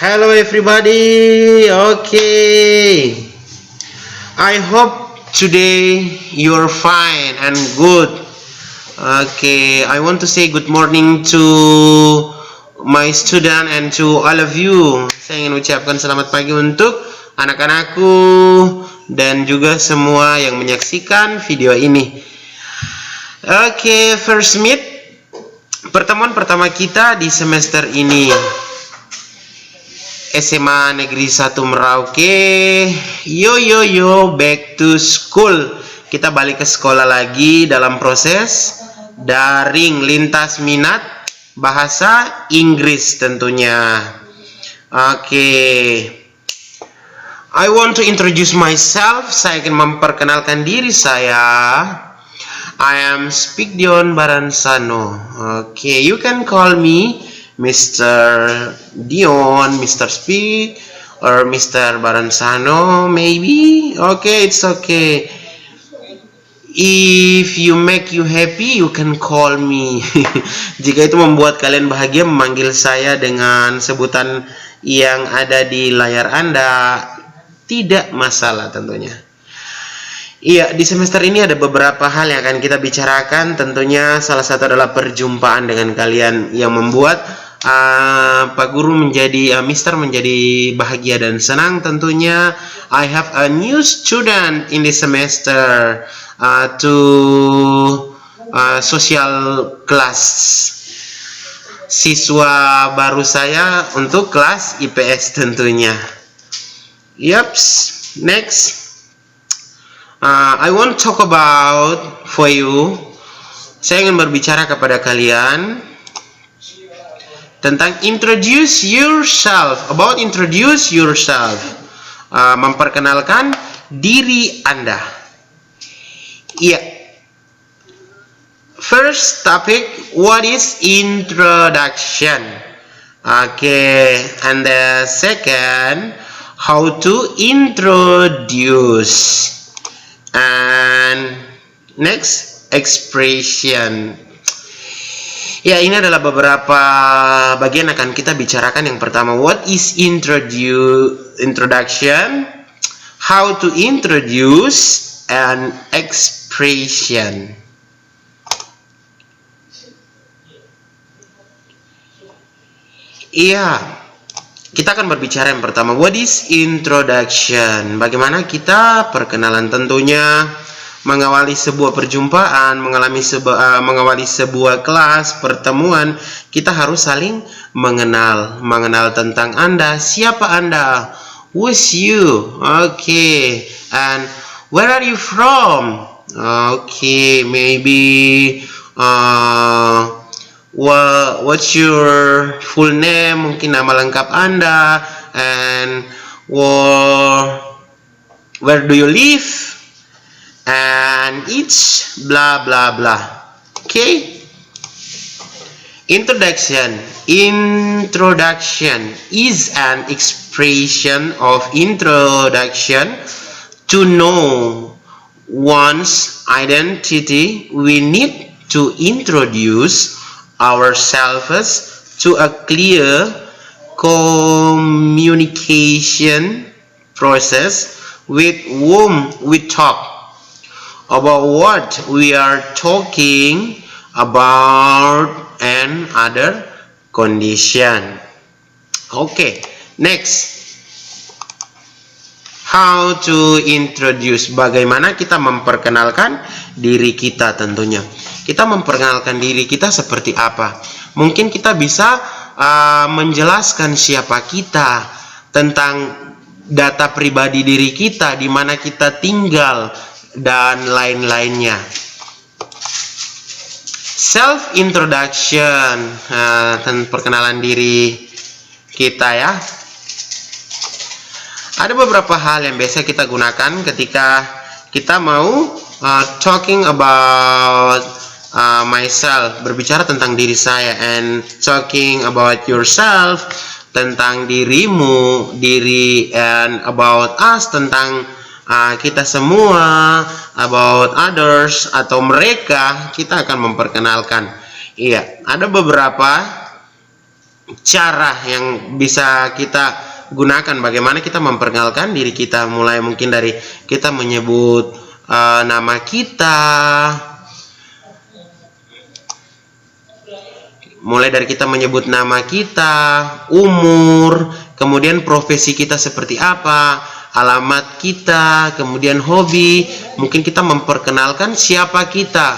Hello everybody. Okay. I hope today you're fine and good. Okay, I want to say good morning to my student and to all of you. Saya ingin ucapkan selamat pagi untuk anak-anakku dan juga semua yang menyaksikan video ini. Okay, first meet, pertemuan pertama kita di semester ini. SMA Negeri 1 Merauke. Yo, back to school. Kita balik ke sekolah lagi dalam proses daring lintas minat bahasa Inggris tentunya. Oke. I want to introduce myself. Saya akan memperkenalkan diri saya. I am Spigdion Baransano. Okay, you can call me Mr. Dion, Mr. Speak, or Mr. Baransano, maybe. Okay, it's okay. If you make you happy, you can call me. Jika itu membuat kalian bahagia, memanggil saya dengan sebutan yang ada di layar Anda, tidak masalah tentunya. Iya, di semester ini ada beberapa hal yang akan kita bicarakan. Tentunya salah satu adalah perjumpaan dengan kalian yang membuat Pak Guru menjadi Mister menjadi bahagia dan senang tentunya. I have a new student in this semester to social class. Siswa baru saya untuk kelas IPS tentunya. Yups, next. I want to talk about for you. Saya ingin berbicara kepada kalian tentang introduce yourself. About introduce yourself. Memperkenalkan diri Anda. Iya. First topic, what is introduction? Okay, and the second, how to introduce. And next, expression. Ya, ini adalah beberapa bagian akan kita bicarakan. Yang pertama, what is introduction, how to introduce, and expression. Iya, kita akan berbicara yang pertama, what is introduction. Bagaimana kita perkenalan, tentunya mengawali sebuah perjumpaan, mengawali sebuah kelas, pertemuan, kita harus saling mengenal tentang Anda, siapa Anda, who's you, okay, and where are you from, okay, maybe what's your full name, mungkin nama lengkap Anda, and where do you live, and each blah blah blah. Okay, introduction is an expression of introduction. To know one's identity, we need to introduce ourselves to a clear communication process with whom we talk about what we are talking about and other condition. Okay, next, how to introduce. Bagaimana kita memperkenalkan diri kita tentunya. Kita memperkenalkan diri kita seperti apa? Mungkin kita bisa menjelaskan siapa kita, tentang data pribadi diri kita, di mana kita tinggal, dan lain-lainnya. Self introduction, perkenalan diri kita ya. Ada beberapa hal yang biasa kita gunakan ketika kita mau talking about myself, berbicara tentang diri saya, and talking about yourself, tentang dirimu, and about us, tentang kita semua, about others, atau mereka, kita akan memperkenalkan. Iya, ada beberapa cara yang bisa kita gunakan bagaimana kita memperkenalkan diri kita, mulai mungkin dari kita menyebut nama kita, umur, kemudian profesi kita seperti apa, alamat kita, kemudian hobi, mungkin kita memperkenalkan siapa kita,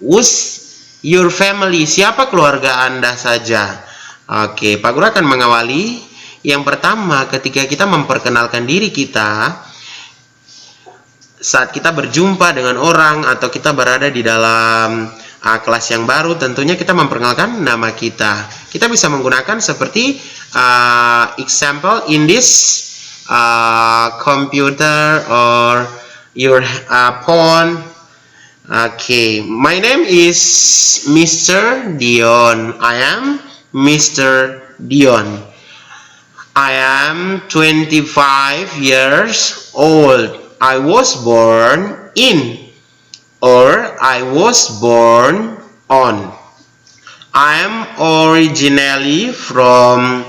who's your family, siapa keluarga Anda saja. Oke, Pak Guru akan mengawali. Yang pertama, ketika kita memperkenalkan diri kita, saat kita berjumpa dengan orang atau kita berada di dalam kelas yang baru, tentunya kita memperkenalkan nama kita. Kita bisa menggunakan seperti example in this computer or your phone. Okay, my name is Mr. Dion. I am Mr. Dion. I am 25 years old. I was born in, or I was born on. I am originally from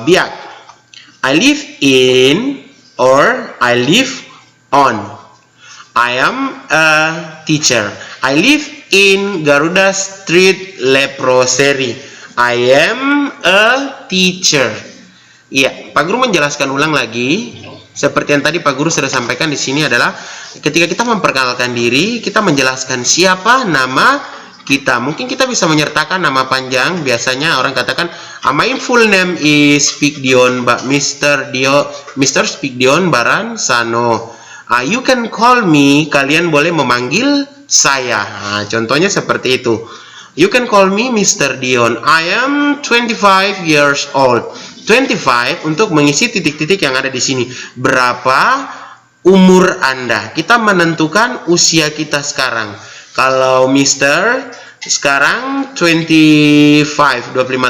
Biak. I live in, or I live on. I am a teacher. I live in Garuda Street, Leproseri. I am a teacher. Iya, Pak Guru menjelaskan ulang lagi. Seperti yang tadi Pak Guru sudah sampaikan di sini adalah ketika kita memperkenalkan diri, kita menjelaskan siapa nama kita. Mungkin kita bisa menyertakan nama panjang. Biasanya orang katakan, my full name is Spigdion, Mr. Spigdion Baransano. You can call me, kalian boleh memanggil saya. Contohnya seperti itu. You can call me Mr. Dion. I am 25 years old. 25 untuk mengisi titik-titik yang ada di sini. Berapa umur Anda? Kita menentukan usia kita sekarang. Kalau Mr. sekarang 25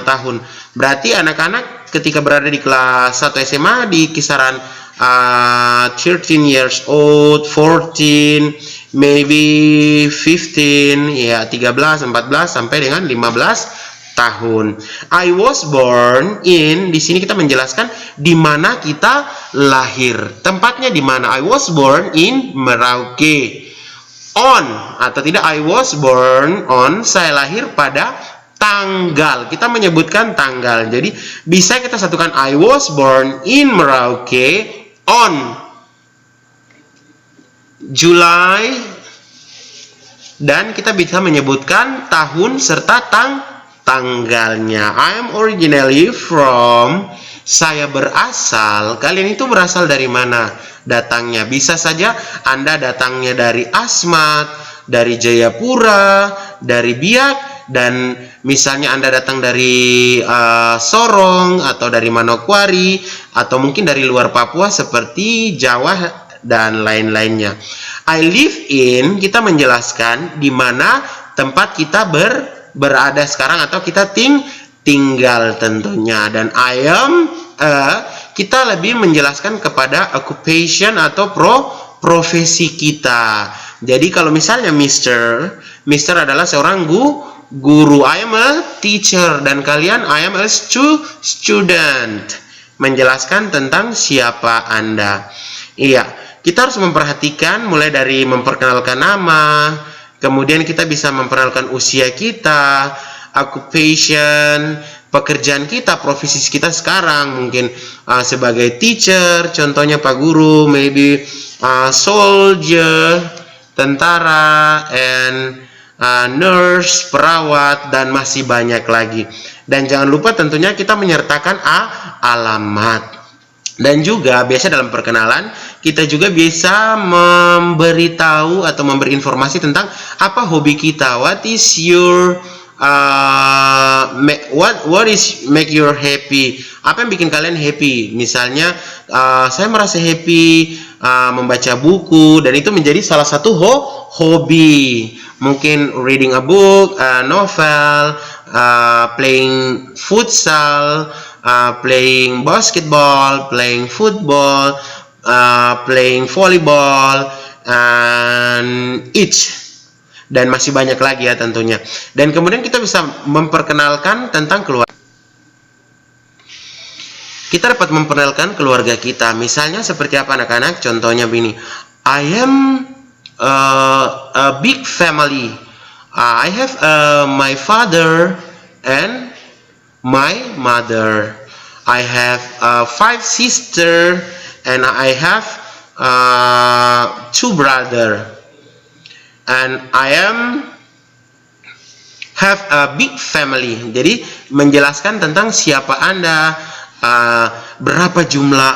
tahun. Berarti anak-anak ketika berada di kelas 1 SMA di kisaran 13 years old, 14, maybe 15, ya 13, 14 sampai dengan 15 tahun. I was born in, di sini kita menjelaskan di mana kita lahir. Tempatnya di mana? I was born in Merauke. On atau tidak, I was born on, saya lahir pada tanggal. Kita menyebutkan tanggal. Jadi bisa kita satukan I was born in Merauke on July, dan kita bisa menyebutkan tahun serta tanggalnya. I am originally from, saya berasal. Kalian itu berasal dari mana? Datangnya bisa saja Anda datangnya dari Asmat, dari Jayapura, dari Biak, dan misalnya Anda datang dari Sorong atau dari Manokwari, atau mungkin dari luar Papua seperti Jawa dan lain-lainnya. I live in, kita menjelaskan di mana tempat kita berada sekarang atau kita tinggal tentunya. Dan I am kita lebih menjelaskan kepada occupation atau profesi kita. Jadi kalau misalnya Mr. adalah seorang guru. I am a teacher, dan kalian I am a student. Menjelaskan tentang siapa Anda. Iya, kita harus memperhatikan mulai dari memperkenalkan nama, kemudian kita bisa memperkenalkan usia kita, occupation, pekerjaan kita, profesi kita sekarang, mungkin sebagai teacher, contohnya Pak Guru, maybe soldier, tentara, and nurse, perawat, dan masih banyak lagi. Dan jangan lupa tentunya kita menyertakan alamat. Dan juga biasa dalam perkenalan kita juga bisa memberitahu atau memberi informasi tentang apa hobi kita. What is your what is make you happy? Apa yang bikin kalian happy? Misalnya saya merasa happy membaca buku, dan itu menjadi salah satu hobi. Mungkin reading a book, novel, playing futsal, playing basketball, playing football, playing volleyball, and each, dan masih banyak lagi ya tentunya. Dan kemudian kita bisa memperkenalkan tentang keluarga. kita dapat memperkenalkan keluarga kita. Misalnya seperti apa anak-anak? Contohnya begini. I am a big family. I have my father and my mother. I have 5 sisters and I have 2 brothers. And I have a big family. Jadi menjelaskan tentang siapa Anda, berapa jumlah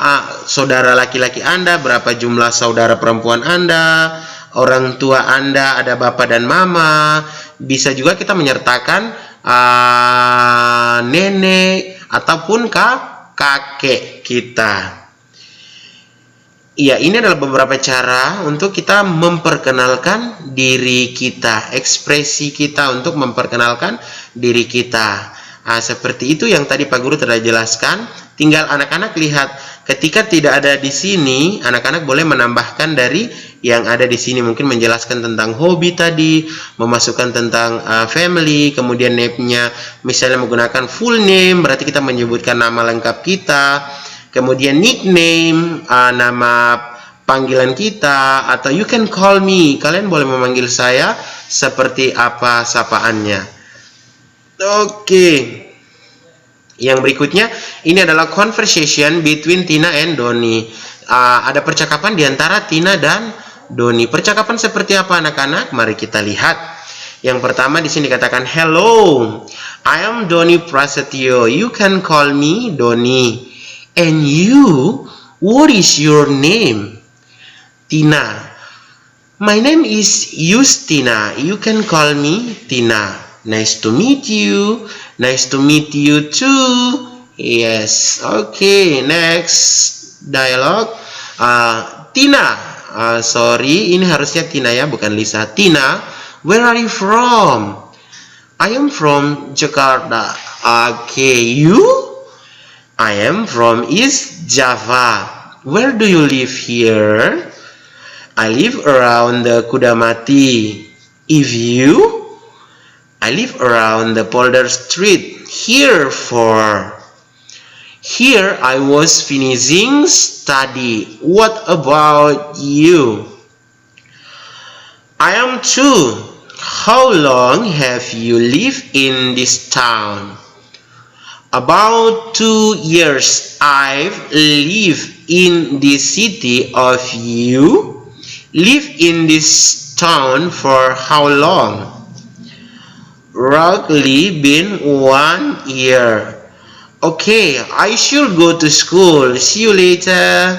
saudara laki-laki Anda, berapa jumlah saudara perempuan Anda, orang tua Anda, ada bapak dan mama. Bisa juga kita menyertakan nenek ataupun kakek kita. Ya, ini adalah beberapa cara untuk kita memperkenalkan diri kita, ekspresi kita untuk memperkenalkan diri kita. Seperti itu yang tadi Pak Guru telah jelaskan. Tinggal anak-anak lihat, ketika tidak ada di sini, anak-anak boleh menambahkan dari yang ada di sini. Mungkin menjelaskan tentang hobi tadi, memasukkan tentang family, kemudian name-nya, misalnya menggunakan full name, berarti kita menyebutkan nama lengkap kita. Kemudian nickname, nama panggilan kita, atau you can call me, kalian boleh memanggil saya seperti apa sapaannya. Oke. Yang berikutnya, ini adalah conversation between Tina and Doni. Ada percakapan di antara Tina dan Doni. Percakapan seperti apa anak-anak? Mari kita lihat. Yang pertama di sini dikatakan, hello, I am Doni Prasetyo. You can call me Doni. And you, what is your name? Tina. My name is Justina. You can call me Tina. Nice to meet you. Nice to meet you too. Yes. Okay, next dialogue. Tina. Sorry, ini harusnya Tina ya, bukan Lisa. Tina, where are you from? I am from Jakarta. Okay, you? I am from East Java. Where do you live here? I live around the Kudamati. If you? I live around the Polder Street. Here I was finishing study. What about you? I am too. How long have you lived in this town? About 2 years. I've lived in this city of you. Live in this town for how long? Roughly been 1 year. Okay, I should go to school. See you later.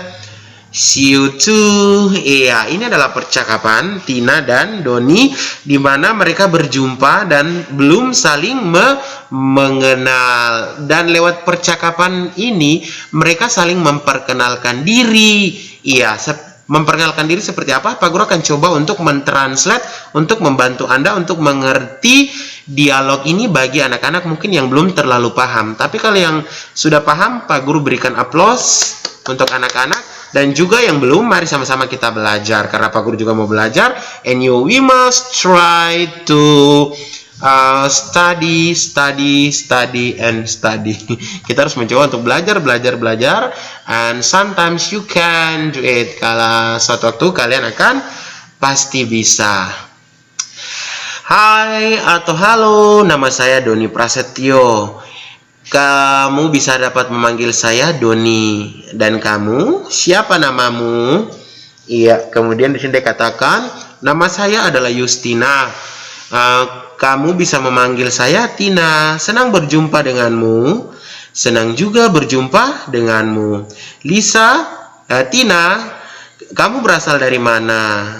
See you too. Iya, ini adalah percakapan Tina dan Doni di mana mereka berjumpa dan belum saling mengenal. Dan lewat percakapan ini mereka saling memperkenalkan diri. Iya, memperkenalkan diri seperti apa? Pak Guru akan coba untuk mentranslate untuk membantu Anda untuk mengerti dialog ini bagi anak-anak mungkin yang belum terlalu paham. Tapi kalau yang sudah paham, Pak Guru berikan aplaus untuk anak-anak. Dan juga yang belum, mari sama-sama kita belajar. Karena Pak Guru juga mau belajar. And we must try to study, and study. Kita harus mencoba untuk belajar. And sometimes you can do it. Kalau suatu waktu kalian akan pasti bisa. Hai atau halo, nama saya Doni Prasetyo. Kamu bisa dapat memanggil saya Doni. Dan kamu, siapa namamu? Iya, kemudian di sini dikatakan, nama saya adalah Justina. Kamu bisa memanggil saya Tina. Senang berjumpa denganmu. Senang juga berjumpa denganmu. Lisa, Tina, kamu berasal dari mana?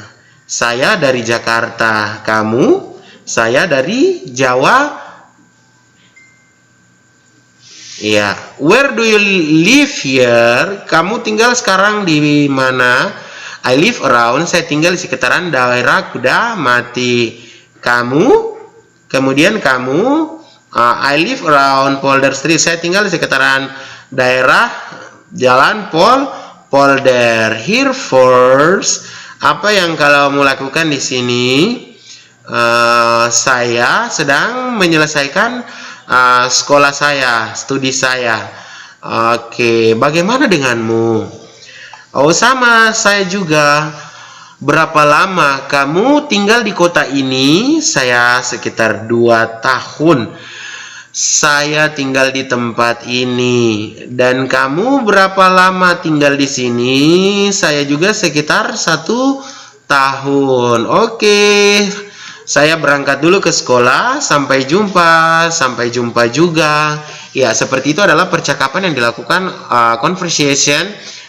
Saya dari Jakarta. Kamu? Saya dari Jawa. Ya, where do you live here? Kamu tinggal sekarang di mana? I live around. Saya tinggal di sekitaran daerah Kudamati. Kamu? Kemudian kamu? I live around Polder Street. Saya tinggal di sekitaran daerah Jalan Polder. Here first. Apa yang kamu lakukan di sini? Saya sedang menyelesaikan sekolah saya, studi saya. Oke, bagaimana denganmu? Oh, sama, saya juga. Berapa lama kamu tinggal di kota ini? Saya sekitar 2 tahun. Saya tinggal di tempat ini. Dan kamu berapa lama tinggal di sini? Saya juga sekitar 1 tahun. Oke. Saya berangkat dulu ke sekolah. Sampai jumpa. Sampai jumpa juga. Ya, seperti itu adalah percakapan yang dilakukan conversation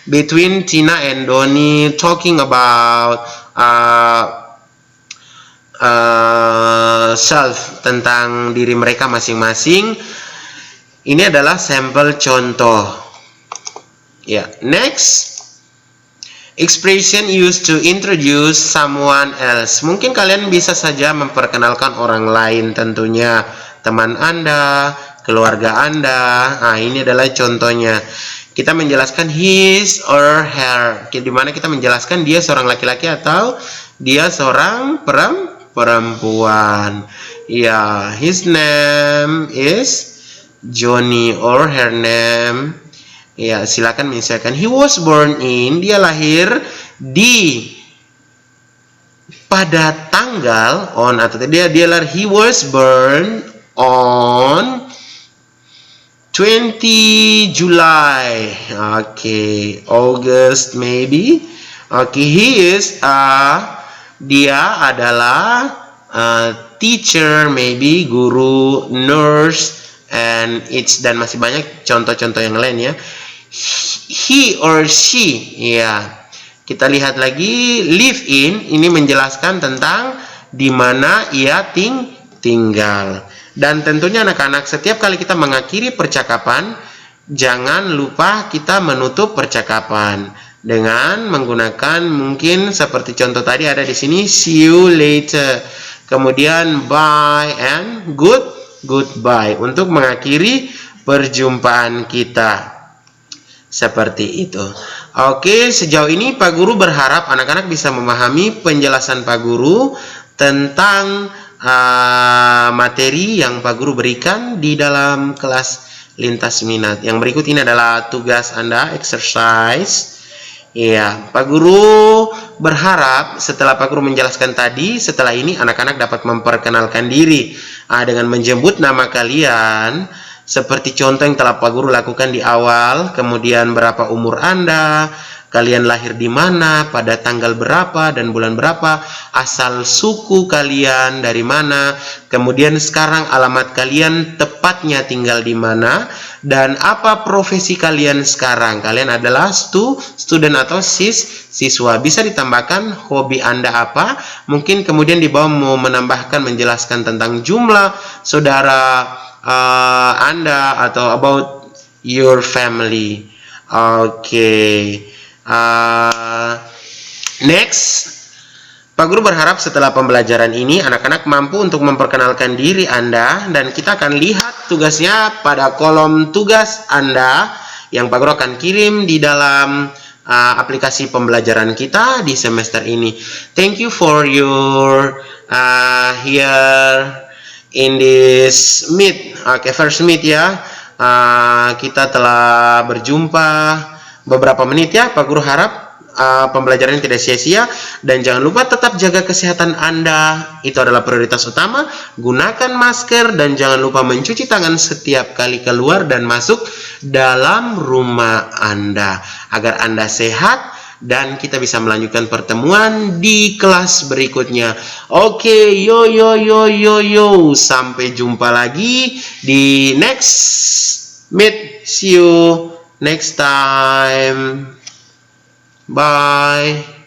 between Tina and Donnie talking about self, tentang diri mereka masing-masing. Ini adalah sampel contoh. Ya, next. Expression used to introduce someone else. Mungkin kalian bisa saja memperkenalkan orang lain, tentunya teman Anda, keluarga Anda. Nah, ini adalah contohnya. Kita menjelaskan his or her, di mana kita menjelaskan dia seorang laki-laki atau dia seorang perempuan. Ya, his name is Johnny or her name. Ya, silakan misalkan he was born in, dia lahir di pada tanggal on, atau dia lahir, he was born on 20 July. Okay, August maybe. Okay, he is dia adalah teacher, maybe guru, nurse, and it's, dan masih banyak contoh-contoh yang lain ya. He or she, ya. Kita lihat lagi, live in, ini menjelaskan tentang di mana ia tinggal. Dan tentunya anak-anak, setiap kali kita mengakhiri percakapan, jangan lupa kita menutup percakapan dengan menggunakan, mungkin seperti contoh tadi ada di sini, see you later, kemudian bye and goodbye, untuk mengakhiri perjumpaan kita. Seperti itu. Oke, sejauh ini Pak Guru berharap anak-anak bisa memahami penjelasan Pak Guru tentang materi yang Pak Guru berikan di dalam kelas lintas minat. Yang berikut ini adalah tugas Anda, exercise. Ya, Pak Guru berharap setelah Pak Guru menjelaskan tadi, setelah ini anak-anak dapat memperkenalkan diri dengan menjemput nama kalian, seperti contoh yang telah Pak Guru lakukan di awal. Kemudian berapa umur Anda, kalian lahir di mana, pada tanggal berapa dan bulan berapa, asal suku kalian dari mana, kemudian sekarang alamat kalian tepatnya tinggal di mana, dan apa profesi kalian sekarang. Kalian adalah student atau siswa. Bisa ditambahkan hobi Anda apa, mungkin kemudian di bawah mau menambahkan, menjelaskan tentang jumlah saudara Anda atau about your family. Oke. Next, Pak Guru berharap setelah pembelajaran ini anak-anak mampu untuk memperkenalkan diri Anda, dan kita akan lihat tugasnya pada kolom tugas Anda yang Pak Guru akan kirim di dalam aplikasi pembelajaran kita di semester ini. Thank you for your here in this meet. Oke, first meet ya. Kita telah berjumpa beberapa menit ya. Pak Guru harap pembelajaran tidak sia-sia, dan jangan lupa tetap jaga kesehatan Anda. Itu adalah prioritas utama. Gunakan masker dan jangan lupa mencuci tangan setiap kali keluar dan masuk dalam rumah Anda agar Anda sehat dan kita bisa melanjutkan pertemuan di kelas berikutnya. Oke, yo. Sampai jumpa lagi di next meet. See you next time. Bye.